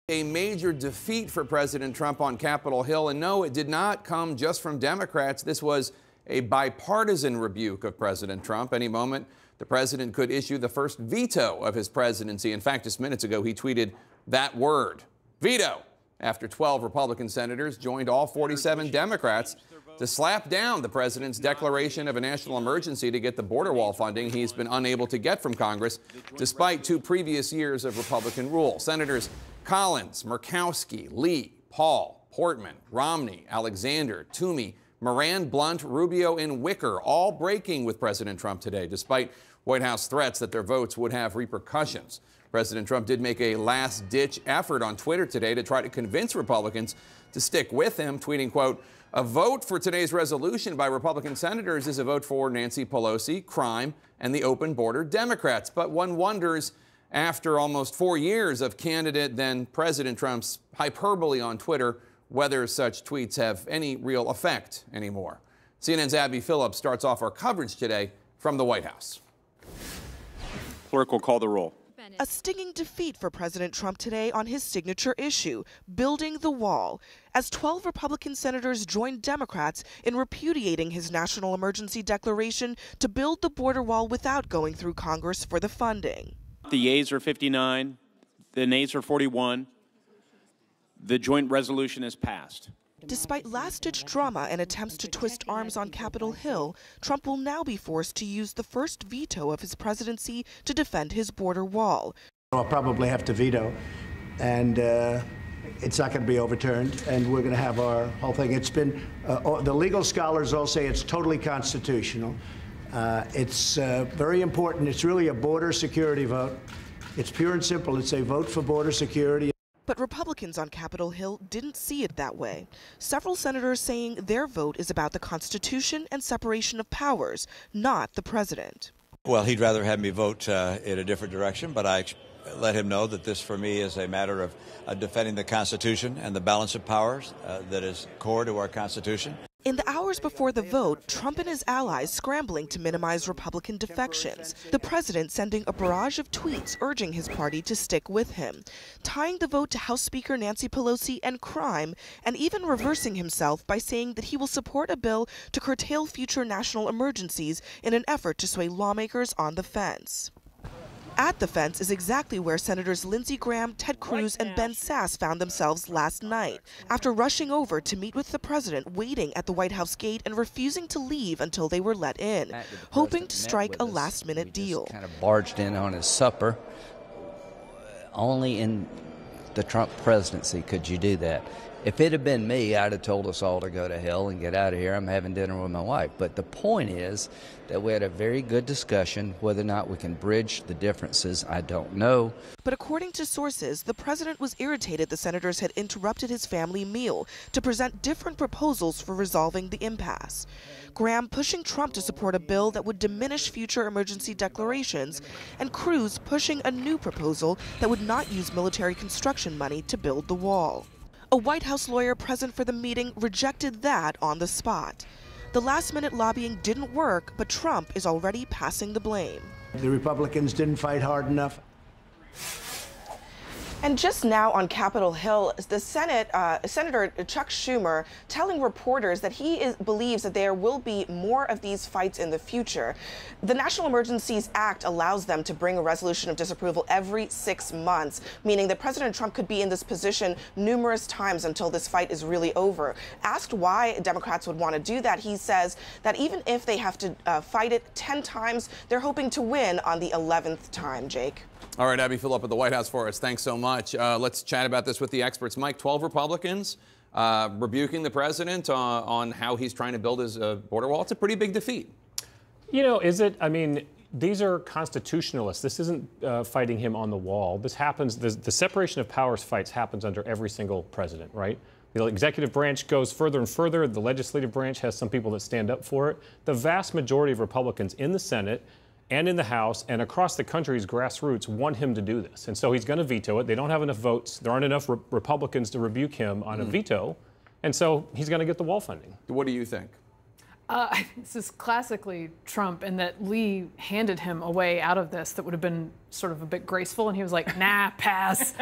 A major defeat for President Trump on Capitol Hill. And no, it did not come just from Democrats. This was a bipartisan rebuke of President Trump. Any moment, the president could issue the first veto of his presidency. In fact, just minutes ago, he tweeted that word, veto, after 12 Republican senators joined all 47 Democrats to slap down the president's declaration of a national emergency to get the border wall funding he's been unable to get from Congress, despite 2 previous years of Republican rule. Senators Collins, Murkowski, Lee, Paul, Portman, Romney, Alexander, Toomey, Moran, Blunt, Rubio, and Wicker all breaking with President Trump today, despite White House threats that their votes would have repercussions. President Trump did make a last-ditch effort on Twitter today to try to convince Republicans to stick with him, tweeting, quote, "A vote for today's resolution by Republican senators is a vote for Nancy Pelosi, crime, and the open border Democrats." But one wonders, after almost 4 years of candidate then President Trump's hyperbole on Twitter, whether such tweets have any real effect anymore. CNN's Abby Phillips starts off our coverage today from the White House. Clerk will call the roll. A stinging defeat for President Trump today on his signature issue, building the wall, as 12 Republican senators joined Democrats in repudiating his national emergency declaration to build the border wall without going through Congress for the funding. The yeas are 59, the nays are 41. The joint resolution is passed. Despite last-ditch drama and attempts to twist arms on Capitol Hill, Trump will now be forced to use the first veto of his presidency to defend his border wall. I'll probably have to veto, and it's not going to be overturned, and we're going to have our whole thing. It's been, the legal scholars all say it's totally constitutional. It's very important. It's really a border security vote. It's pure and simple. It's a vote for border security. But Republicans on Capitol Hill didn't see it that way. Several senators saying their vote is about the Constitution and separation of powers, not the president. Well, he'd rather have me vote in a different direction, but I let him know that this, for me, is a matter of defending the Constitution and the balance of powers that is core to our Constitution. In the hours before the vote, Trump and his allies scrambling to minimize Republican defections. The president sending a barrage of tweets urging his party to stick with him, tying the vote to House Speaker Nancy Pelosi and crime, and even reversing himself by saying that he will support a bill to curtail future national emergencies in an effort to sway lawmakers on the fence. At the fence is exactly where Senators Lindsey Graham, Ted Cruz, and Ben Sasse found themselves last night, after rushing over to meet with the president, waiting at the White House gate and refusing to leave until they were let in, hoping to strike a last-minute deal. Kind of barged in on his supper. Only in the Trump presidency could you do that. If it had been me, I'd have told us all to go to hell and get out of here. I'm having dinner with my wife. But the point is that we had a very good discussion. Whether or not we can bridge the differences, I don't know. But according to sources, the president was irritated the senators had interrupted his family meal to present different proposals for resolving the impasse. Graham pushing Trump to support a bill that would diminish future emergency declarations, and Cruz pushing a new proposal that would not use military construction money to build the wall. A White House lawyer present for the meeting rejected that on the spot. The last-minute lobbying didn't work, but Trump is already passing the blame. The Republicans didn't fight hard enough. And just now on Capitol Hill, the Senator Chuck Schumer telling reporters that he believes that there will be more of these fights in the future. The National Emergencies Act allows them to bring a resolution of disapproval every 6 months, meaning that President Trump could be in this position numerous times until this fight is really over. Asked why Democrats would want to do that, he says that even if they have to fight it 10 times, they're hoping to win on the 11th time, Jake. All right, Abby Phillip at the White House for us. Thanks so much. Let's chat about this with the experts. Mike, 12 Republicans rebuking the president on how he's trying to build his border wall. It's a pretty big defeat. You know, is it? I mean, these are constitutionalists. This isn't fighting him on the wall. This happens, the separation of powers fights happens under every single president, right? The executive branch goes further and further. The legislative branch has some people that stand up for it. The vast majority of Republicans in the Senate and in the House and across the country's grassroots want him to do this. And so he's going to veto it. They don't have enough votes. There aren't enough Republicans to rebuke him on a veto. And so he's going to get the wall funding. What do you think? This is classically Trump, in that Lee handed him a way out of this that would have been sort of a bit graceful, and he was like, nah, pass.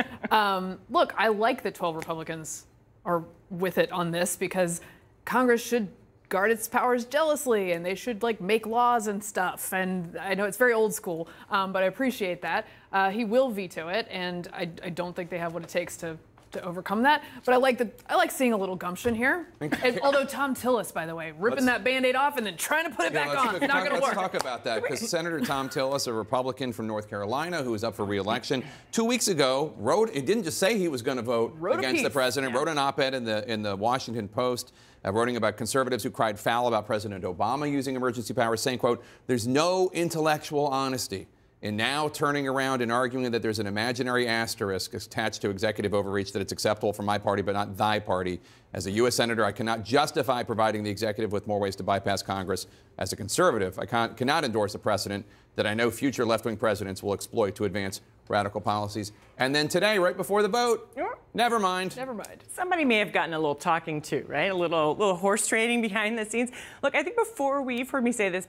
Look, I like that 12 Republicans are with it on this, because Congress should guard its powers jealously, and they should like make laws and stuff. And I know it's very old school, but I appreciate that. He will veto it, and I don't think they have what it takes to overcome that. But I like seeing a little gumption here. And, although Tom Tillis, by the way, ripping that Band-Aid off and then trying to put it back on. It's not going to work. Let's talk about that, because Senator Tom Tillis, a Republican from North Carolina who is up for re-election, 2 weeks ago it didn't just say he was going to vote against the president, wrote an op-ed in the Washington Post, writing about conservatives who cried foul about President Obama using emergency powers, saying, quote, "There's no intellectual honesty in now turning around and arguing that there's an imaginary asterisk attached to executive overreach, that it's acceptable for my party but not thy party. As a U.S. Senator, I cannot justify providing the executive with more ways to bypass Congress. As a conservative, I cannot endorse a precedent that I know future left-wing presidents will exploit to advance radical policies." And then today, right before the vote, never mind. Never mind. Somebody may have gotten a little talking to, right? A little horse trading behind the scenes. Look, I think you've heard me say this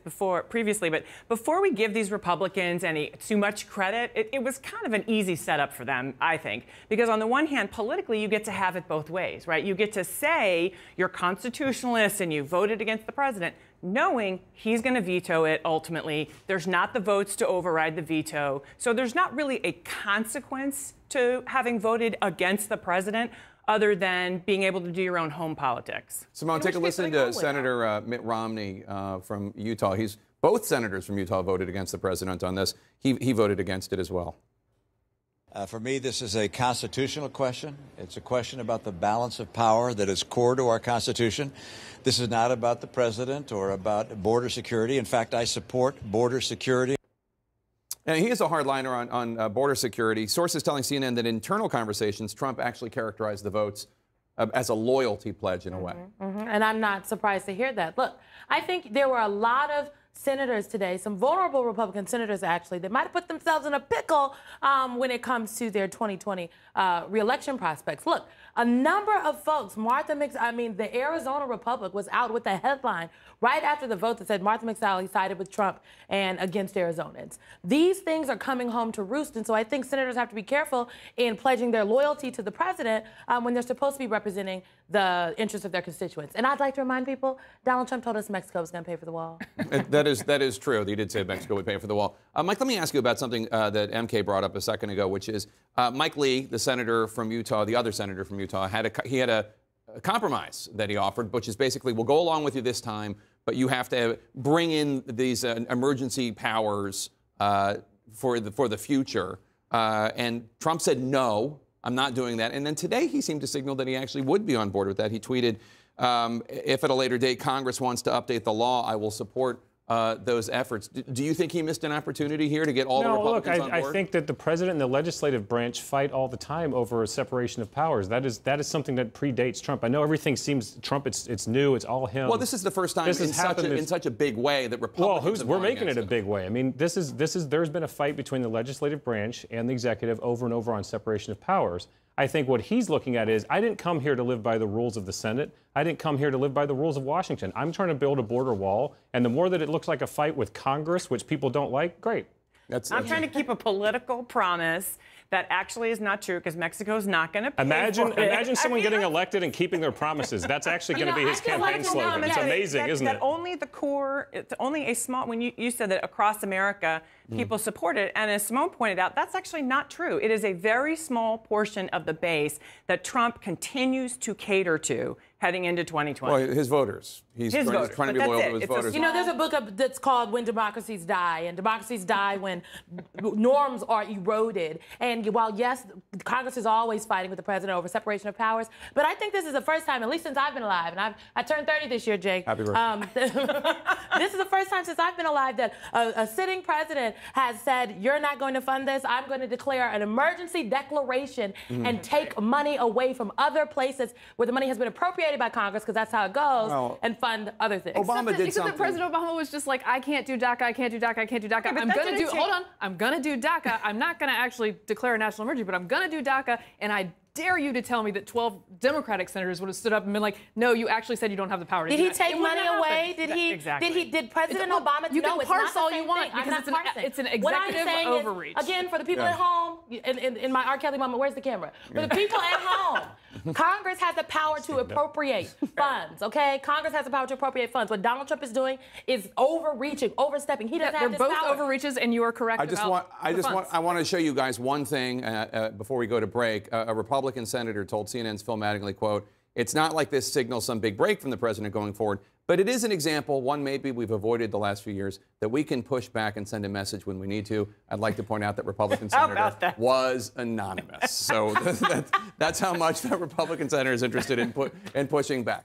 previously, but before we give these Republicans too much credit, it was kind of an easy setup for them, I think. Because on the one hand, politically, you get to have it both ways, right? You get to say you're constitutionalists and you voted against the president, knowing he's going to veto it ultimately. There's not the votes to override the veto. So there's not really a consequence to having voted against the president, other than being able to do your own home politics. Simone, take a listen to Senator Mitt Romney from Utah. Both senators from Utah voted against the president on this. He voted against it as well. For me, this is a constitutional question. It's a question about the balance of power that is core to our Constitution. This is not about the president or about border security. In fact, I support border security. And he is a hardliner on border security. Sources telling CNN that in internal conversations, Trump actually characterized the votes as a loyalty pledge in a way. And I'm not surprised to hear that. Look, I think there were a lot of senators today, some vulnerable Republican senators actually, that might have put themselves in a pickle when it comes to their 2020 re-election prospects. Look, a number of folks, the Arizona Republic was out with a headline right after the vote that said Martha McSally sided with Trump and against Arizonans. These things are coming home to roost, and so I think senators have to be careful in pledging their loyalty to the president when they're supposed to be representing the interests of their constituents. And I'd like to remind people, Donald Trump told us Mexico was going to pay for the wall. That is true. He did say Mexico would pay for the wall. Mike, let me ask you about something that MK brought up a second ago, which is Mike Lee, the senator from Utah, the other senator from Utah, had a compromise that he offered, which is basically, we'll go along with you this time, but you have to bring in these emergency powers for the future. And Trump said, no, I'm not doing that. And then today he seemed to signal that he actually would be on board with that. He tweeted, if at a later date Congress wants to update the law, I will support those efforts. Do you think he missed an opportunity here to get all the Republicans on board? I think that the president and the legislative branch fight all the time over a separation of powers. That is something that predates Trump. I know everything seems Trump. It's new. It's all him. Well, this is the first time in such a big way that Republicans. Well, we're making it a big way. I mean, there's been a fight between the legislative branch and the executive over and over on separation of powers. I think what he's looking at is, I didn't come here to live by the rules of the Senate. I didn't come here to live by the rules of Washington. I'm trying to build a border wall, and the more that it looks like a fight with Congress, which people don't like, great. I'm trying to keep a political promise that actually is not true, because Mexico's not going to pay for it. Imagine someone getting elected and keeping their promises. That's actually going to be his campaign slogan. It's amazing, isn't it? Only the core, it's only a small, when you said that across America, people support it. And as Simone pointed out, that's actually not true. It is a very small portion of the base that Trump continues to cater to heading into 2020. Well, his voters. He's trying to be loyal to his voters. You know, there's a book that's called When Democracies Die, and democracies die when norms are eroded. And while, yes, Congress is always fighting with the president over separation of powers, but I think this is the first time, at least since I've been alive, and I turned 30 this year, Jake. Happy birthday. This is the first time since I've been alive that a sitting president has said, you're not going to fund this. I'm going to declare an emergency declaration and take money away from other places where the money has been appropriated by Congress, because that's how it goes, and fund other things. Obama did something. Except that President Obama was just like, I can't do DACA, I can't do DACA, I can't do DACA. I'm going to do, hold on, I'm going to do DACA. I'm not going to actually declare a national emergency, but I'm going to do DACA, and I dare you to tell me that 12 Democratic senators would have stood up and been like, no, you actually said you don't have the power to Did do he that. take money away? Exactly. Did President Obama? You can no, it's parse not the all same you want thing. because it's an What I'm executive saying overreach. Is, again, for the people at home, in my R. Kelly moment, where's the camera? For the people at home, Congress has the power to appropriate funds, okay? Congress has the power to appropriate funds. What Donald Trump is doing is overreaching, overstepping. He doesn't have this They're power. both overreaches, and you are correct. I want to show you guys one thing before we go to break. A Republican senator told CNN's Phil Mattingly, quote, "It's not like this signals some big break from the president going forward, but it is an example, one maybe we've avoided the last few years, that we can push back and send a message when we need to." I'd like to point out that Republican senator was anonymous. So that's how much that Republican senator is interested in pushing back.